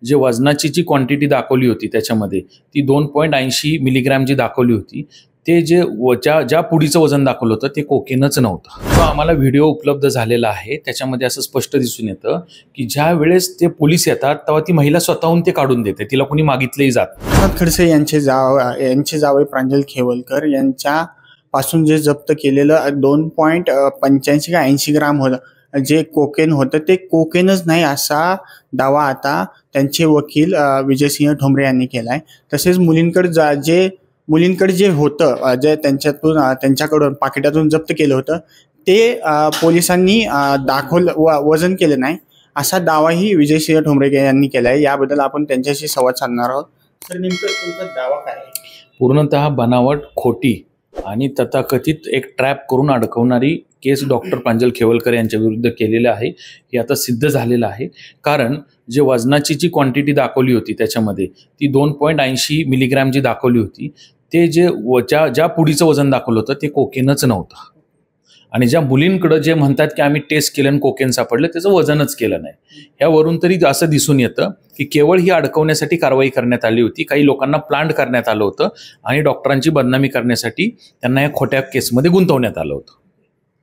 जे वजनाची जी क्वांटिटी दाखवली होती त्याच्यामध्ये ती 2.80 मिलीग्रॅम जी दाखवली होती ते जे ज्या पुडीचं वजन दाखवलं होतं ते कोकेनच नव्हतं. तो आम्हाला व्हिडिओ उपलब्ध झालेला आहे. त्याच्यामध्ये असं स्पष्ट दिसून येतं की ज्या वेळेस ते पोलीस येतात तेव्हा ती महिला स्वतःहून ते काढून देते, तिला कोणी मागितलंही जात. खडसे यांचे जावई प्रांजल खेवलकर यांच्या पासून जे जप्त केलेलं 2.85 का 80 ग्राम होतं जे कोकेन होतं ते कोकेनच नाही असा दावा आता त्यांचे वकील विजयसिंह ठोंबरे यांनी केलाय. तसेच मुलींकडे जे होतं जे त्यांच्याकडून पाकिटातून जप्त केलं होतं ते पोलिसांनी वजन केलं नाही असा दावाही विजयसिंह ठोंबरे यांनी केलाय. याबद्दल आपण त्यांच्याशी संवाद साधणार आहोत. तर नेमकं तुमचा दावा काय आहे? पूर्णतः बनावट, खोटी आणि तथाकथित एक ट्रॅप करून अडकवणारी केस डॉक्टर प्रांजल खेवलकर यांच्या विरुद्ध केलेलं आहे. हे आता सिद्ध झालेलं आहे. कारण जे वजनाची जी क्वांटिटी दाखवली होती त्याच्यामध्ये ती 2.80 मिलीग्रॅम जी दाखवली होती ते ज्या पुडीचं वजन दाखवलं होतं ते कोकेनच नव्हतं. आणि ज्या मुलींकडं जे म्हणतात की आम्ही टेस्ट केलं आणि कोकेन सापडलं त्याचं वजनच केलं नाही. यावरून तरी असं दिसून येतं की केवळ ही अडकवण्यासाठी कारवाई करण्यात आली होती. काही लोकांना प्लांट करण्यात आलं होतं आणि डॉक्टरांची बदनामी करण्यासाठी त्यांना या खोट्या केसमध्ये गुंतवण्यात आलं होतं.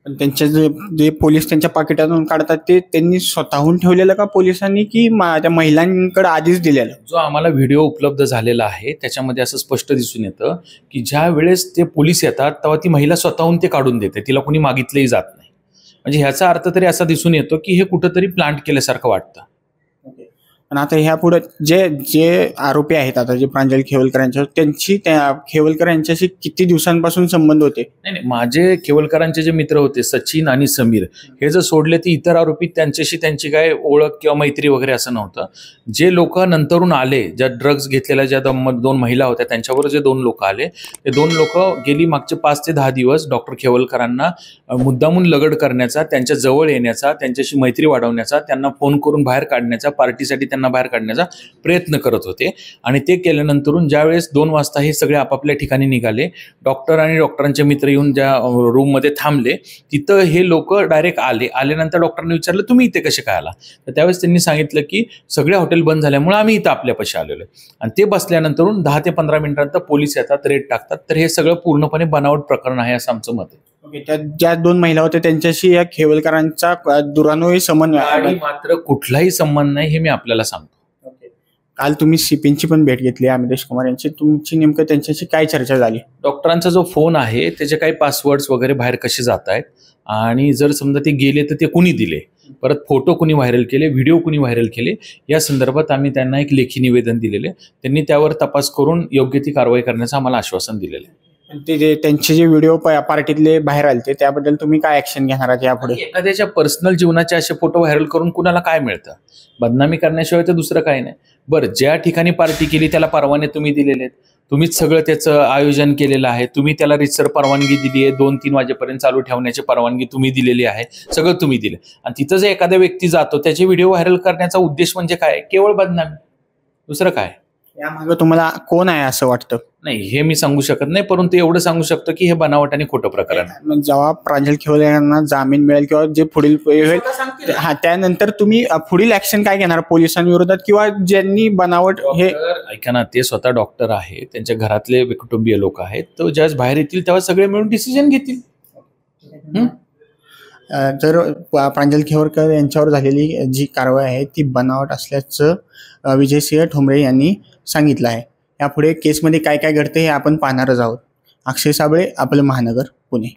पण त्यांचे जे पोलीस त्यांच्या पाकिटातून काढतात ते त्यांनी स्वतःहून ठेवलेलं का पोलिसांनी की त्या महिलांकडे आधीच दिलेलं? जो आम्हाला व्हिडिओ उपलब्ध झालेला आहे त्याच्यामध्ये असं स्पष्ट दिसून येतं की ज्या वेळेस ते पोलीस येतात तेव्हा ती महिला स्वतःहून ते काढून देते, तिला कोणी मागितलंही जात नाही. म्हणजे ह्याचा अर्थ तरी असा दिसून येतो की हे कुठंतरी प्लांट केल्यासारखं वाटतं. पण आता ह्या पुढे जे आरोपी आहेत आता जे प्रांजल खेवलकर त्या खेवलकर यांच्याशी किती दिवसांपासून संबंध होते? नाही, माझे खेवलकरांचे जे मित्र होते सचिन आणि समीर हे जर सोडले तर इतर आरोपी त्यांच्याशी त्यांची काय ओळख किंवा मैत्री वगैरे असं नव्हतं. जे लोक नंतरून आले, ज्या ड्रग्ज घेतलेल्या ज्या 2 महिला होत्या त्यांच्यावर जे 2 लोक आले ते 2 लोक गेली मागचे 5 ते 10 दिवस डॉक्टर खेवलकरांना मुद्दामून लगड करण्याचा, त्यांच्या जवळ येण्याचा, त्यांच्याशी मैत्री वाढवण्याचा, त्यांना फोन करून बाहेर काढण्याचा, पार्टीसाठी त्यांना बाहेर काढण्याचा प्रयत्न करत होते. आणि ते केल्यानंतरून ज्यावेळेस 2 वाजता हे सगळे आपापल्या ठिकाणी निघाले, डॉक्टर आणि डॉक्टरांचे मित्र येऊन ज्या रूममध्ये थांबले तिथं हे लोक डायरेक्ट आल्यानंतर डॉक्टरांनी विचारलं तुम्ही इथे कसे काय आला? तर त्यावेळेस त्यांनी सांगितलं की सगळे हॉटेल बंद झाल्यामुळे आम्ही इथं आपल्यापाशी आलेलो. आणि ते बसल्यानंतरून 10 ते 15 मिनिटांनंतर पोलीस येतात, रेड टाकतात. तर हे सगळं पूर्णपणे बनावट प्रकरण आहे असं आमचं मत आहे. ओके, ज्या 2 महिला होत्या त्यांच्याशी या खेवलकरांचा दुरानोही संबंध आणि मात्र कुठलाही संबंध नाही हे मी आपल्याला सांगतो. काल तुम्ही सीपींची पण भेट घेतली अमितेश कुमार यांची, तुमची नेमकं त्यांच्याशी काय चर्चा झाली? डॉक्टरांचा जो फोन आहे त्याचे काही पासवर्ड्स वगैरे बाहेर कसे जात आहेत आणि जर समजा ते गेले तर ते कुणी दिले, परत फोटो कुणी व्हायरल केले, व्हिडिओ कुणी व्हायरल केले, या संदर्भात आम्ही त्यांना एक लेखी निवेदन दिलेले. त्यांनी त्यावर तपास करून योग्य ती कारवाई करण्याचं आम्हाला आश्वासन दिलेलं आहे. त्यांचे जे व्हिडिओ पार्टीतले बाहेर आले त्याबद्दल तुम्ही काय ऍक्शन घेणार आहात यापुढे? एखाद्याच्या पर्सनल जीवनाचे असे फोटो व्हायरल करून कुणाला काय मिळतं? बदनामी करण्याशिवाय तर दुसरं काही नाही. बरं, ज्या ठिकाणी पार्टी केली त्याला परवाने तुम्ही दिलेले आहेत, तुम्हीच सगळं त्याचं आयोजन केलेलं आहे, तुम्ही त्याला रितसर परवानगी दिली आहे, 2-3 वाजेपर्यंत चालू ठेवण्याची परवानगी तुम्ही दिलेली आहे, सगळं तुम्ही दिलं. आणि तिथं जर एखादा व्यक्ती जातो त्याचे व्हिडिओ व्हायरल करण्याचा उद्देश म्हणजे काय? केवळ बदनामी, दुसरं काय? यामागे तुम्हाला कोण आहे असं वाटतं? नाही, हे मी सांगू शकत नाही, परंतु एवढं सांगू शकतो की हे बनावट आणि खोटं प्रकरण आहे. जेव्हा प्रांजल खेवलकर यांना जामीन मिळेल किंवा जे पुढील होईल त्यानंतर तुम्ही पुढील ऍक्शन काय घेणार पोलिसांविरोधात किंवा ज्यांनी बनावट हे? ऐका ना, ते स्वतः डॉक्टर आहे, त्यांच्या घरातले कुटुंबीय लोक आहेत, तर ज्यावेळेस बाहेर येतील तेव्हा सगळे मिळून डिसिजन घेतील. जर प्रांजल खेवलकर यांच्यावर झालेली जी कारवाई आहे ती बनावट असल्याचं विजयसिंह ठोंबरे यांनी सांगितलं आहे. यापुढे केसमध्ये काय काय घडते हे आपण पाहणारच आहोत. अक्षय साबळे, आपलं महानगर, पुणे.